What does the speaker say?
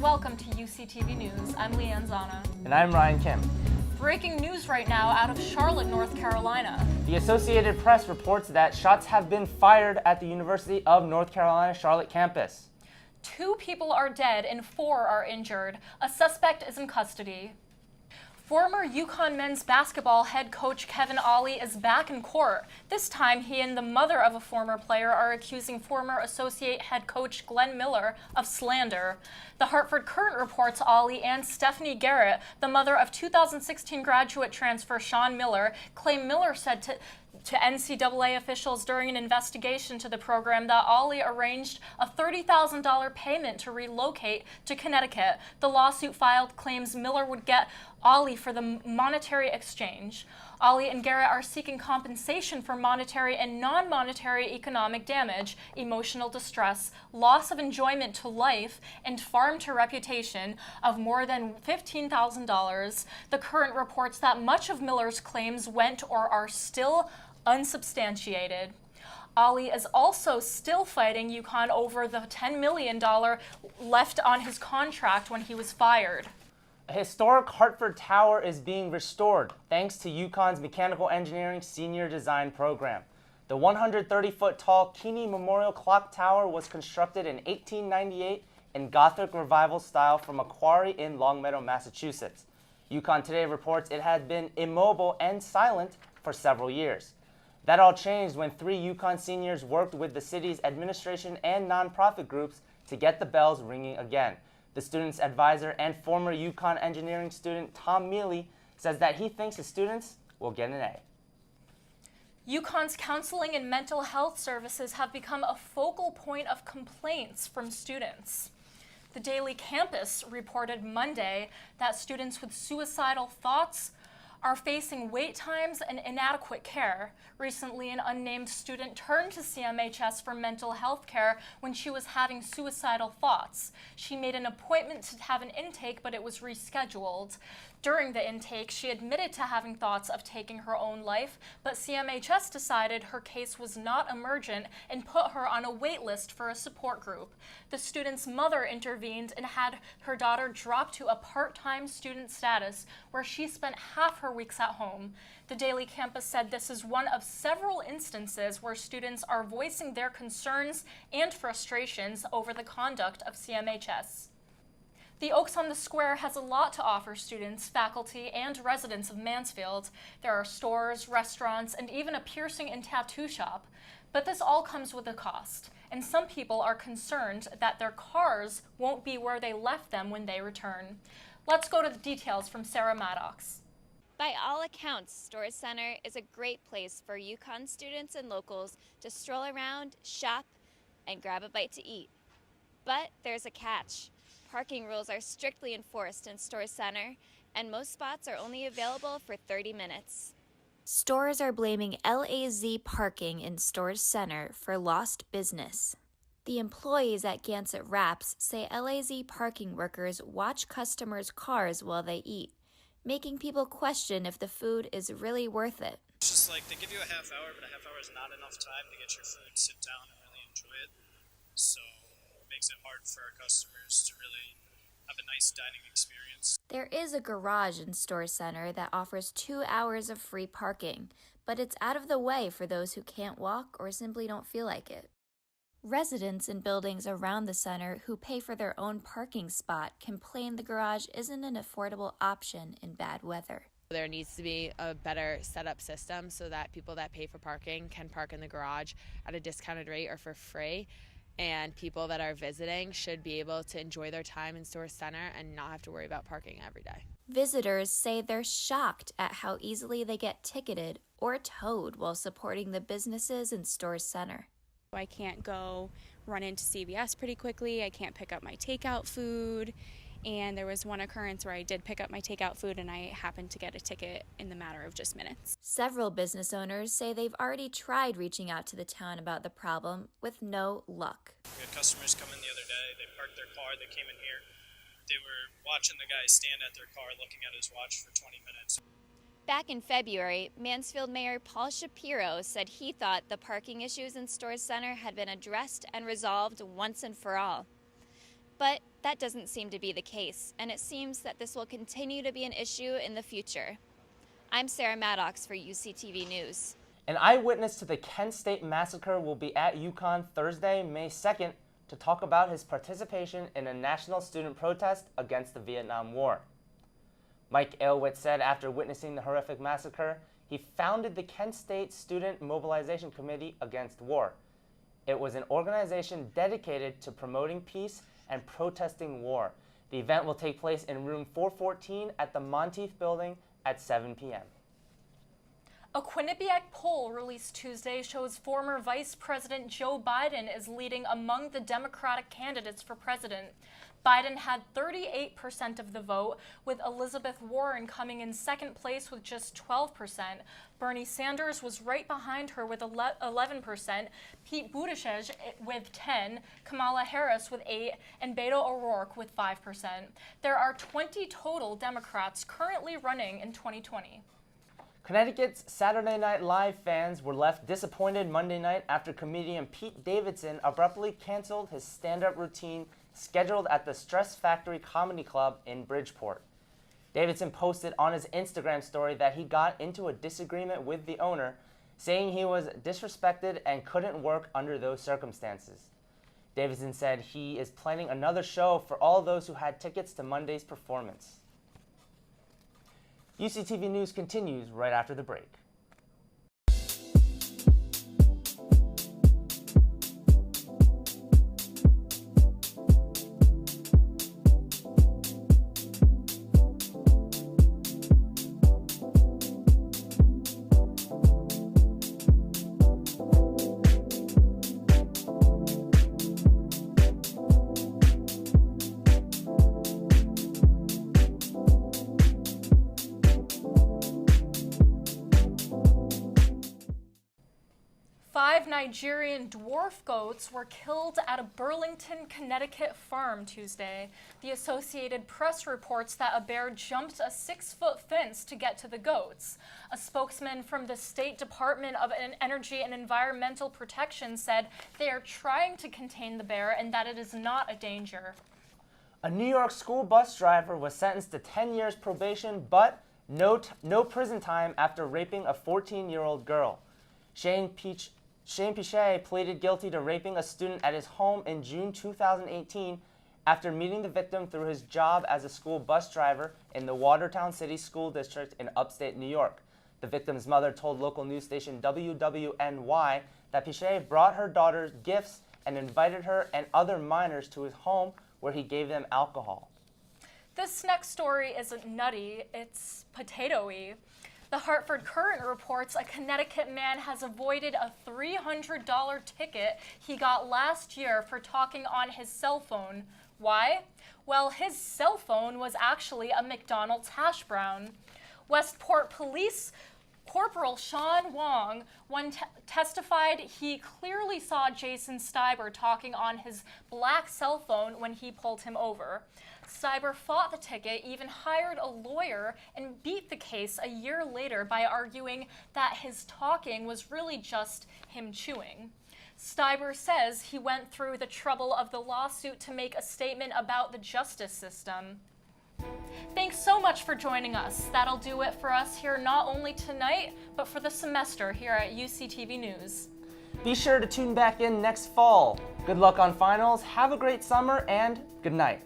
welcome to UCTV News. I'm Lianne Zana. And I'm Ryan Kim. Breaking news right now out of Charlotte, North Carolina. The Associated Press reports that shots have been fired at the University of North Carolina Charlotte campus. 2 people are dead and 4 are injured. A suspect is in custody. Former UConn men's basketball head coach Kevin Ollie is back in court. This time, he and the mother of a former player are accusing former associate head coach Glenn Miller of slander. The Hartford Courant reports Ollie and Stephanie Garrett, the mother of 2016 graduate transfer Sean Miller, claim Miller said to NCAA officials during an investigation to the program that Ollie arranged a $30,000 payment to relocate to Connecticut. The lawsuit filed claims Miller would get Ollie for the monetary exchange. Ollie and Garrett are seeking compensation for monetary and non-monetary economic damage, emotional distress, loss of enjoyment to life, and farm to reputation of more than $15,000. The Courant reports that much of Miller's claims went or are still unsubstantiated. Ollie is also still fighting UConn over the $10 million left on his contract when he was fired. A historic Hartford Tower is being restored thanks to UConn's Mechanical Engineering Senior Design Program. The 130-foot tall Keeney Memorial Clock Tower was constructed in 1898 in Gothic Revival style from a quarry in Longmeadow, Massachusetts. UConn Today reports it had been immobile and silent for several years. That all changed when 3 UConn seniors worked with the city's administration and nonprofit groups to get the bells ringing again. The student's advisor and former UConn engineering student Tom Mealy says that he thinks the students will get an A. UConn's counseling and mental health services have become a focal point of complaints from students. The Daily Campus reported Monday that students with suicidal thoughts are facing wait times and inadequate care. Recently, an unnamed student turned to CMHS for mental health care when she was having suicidal thoughts. She made an appointment to have an intake, but it was rescheduled. During the intake, she admitted to having thoughts of taking her own life, but CMHS decided her case was not emergent and put her on a wait list for a support group. The student's mother intervened and had her daughter dropped to a part-time student status where she spent half her weeks at home. The Daily Campus said this is one of several instances where students are voicing their concerns and frustrations over the conduct of CMHS. The Oaks on the Square has a lot to offer students, faculty, and residents of Mansfield. There are stores, restaurants, and even a piercing and tattoo shop. But this all comes with a cost, and some people are concerned that their cars won't be where they left them when they return. Let's go to the details from Sarah Maddox. By all accounts, Storrs Center is a great place for UConn students and locals to stroll around, shop, and grab a bite to eat. But there's a catch. Parking rules are strictly enforced in Storrs Center, and most spots are only available for 30 minutes. Stores are blaming LAZ parking in Storrs Center for lost business. The employees at Gansett Wraps say LAZ parking workers watch customers' cars while they eat, making people question if the food is really worth it. It's just like they give you a half hour, but a half hour is not enough time to get your food, sit down, and really enjoy it. So it makes it hard for our customers to really have a nice dining experience. There is a garage in Storrs Center that offers 2 hours of free parking, but it's out of the way for those who can't walk or simply don't feel like it. Residents in buildings around the center who pay for their own parking spot complain the garage isn't an affordable option in bad weather. There needs to be a better setup system so that people that pay for parking can park in the garage at a discounted rate or for free. And people that are visiting should be able to enjoy their time in Storrs Center and not have to worry about parking every day. Visitors say they're shocked at how easily they get ticketed or towed while supporting the businesses in Storrs Center. I can't go run into CVS pretty quickly. I can't pick up my takeout food. And there was one occurrence where I did pick up my takeout food and I happened to get a ticket in the matter of just minutes. Several business owners say they've already tried reaching out to the town about the problem with no luck. We had customers come in the other day, they parked their car, they came in here. They were watching the guy stand at their car looking at his watch for 20 minutes. Back in February, Mansfield Mayor Paul Shapiro said he thought the parking issues in Storrs Center had been addressed and resolved once and for all. But that doesn't seem to be the case, and it seems that this will continue to be an issue in the future. I'm Sarah Maddox for UCTV News. An eyewitness to the Kent State massacre will be at UConn Thursday, May 2nd, to talk about his participation in a national student protest against the Vietnam War. Mike Aylwitz said after witnessing the horrific massacre, he founded the Kent State Student Mobilization Committee Against War. It was an organization dedicated to promoting peace and protesting war. The event will take place in room 414 at the Monteith Building at 7 p.m. A Quinnipiac poll released Tuesday shows former Vice President Joe Biden is leading among the Democratic candidates for president. Biden had 38% of the vote, with Elizabeth Warren coming in second place with just 12%. Bernie Sanders was right behind her with 11%, Pete Buttigieg with 10%, Kamala Harris with 8%, and Beto O'Rourke with 5%. There are 20 total Democrats currently running in 2020. Connecticut's Saturday Night Live fans were left disappointed Monday night after comedian Pete Davidson abruptly canceled his stand-up routine scheduled at the Stress Factory Comedy Club in Bridgeport. Davidson posted on his Instagram story that he got into a disagreement with the owner, saying he was disrespected and couldn't work under those circumstances. Davidson said he is planning another show for all those who had tickets to Monday's performance. UCTV News continues right after the break. Nigerian dwarf goats were killed at a Burlington, Connecticut farm Tuesday. The Associated Press reports that a bear jumped a 6-foot fence to get to the goats. A spokesman from the State Department of Energy and Environmental Protection said they are trying to contain the bear and that it is not a danger. A New York school bus driver was sentenced to 10 years probation, but no prison time after raping a 14-year-old girl. Shane Pichet pleaded guilty to raping a student at his home in June 2018 after meeting the victim through his job as a school bus driver in the Watertown City School District in upstate New York. The victim's mother told local news station WWNY that Pichet brought her daughter gifts and invited her and other minors to his home where he gave them alcohol. This next story isn't nutty, it's potato-y. The Hartford Courant reports a Connecticut man has avoided a $300 ticket he got last year for talking on his cell phone. Why? Well, his cell phone was actually a McDonald's hash brown. Westport Police Corporal Sean Wong testified he clearly saw Jason Steiber talking on his black cell phone when he pulled him over. Steiber fought the ticket, even hired a lawyer, and beat the case a year later by arguing that his talking was really just him chewing. Steiber says he went through the trouble of the lawsuit to make a statement about the justice system. Thanks so much for joining us. That'll do it for us here not only tonight, but for the semester here at UCTV News. Be sure to tune back in next fall. Good luck on finals, have a great summer, and good night.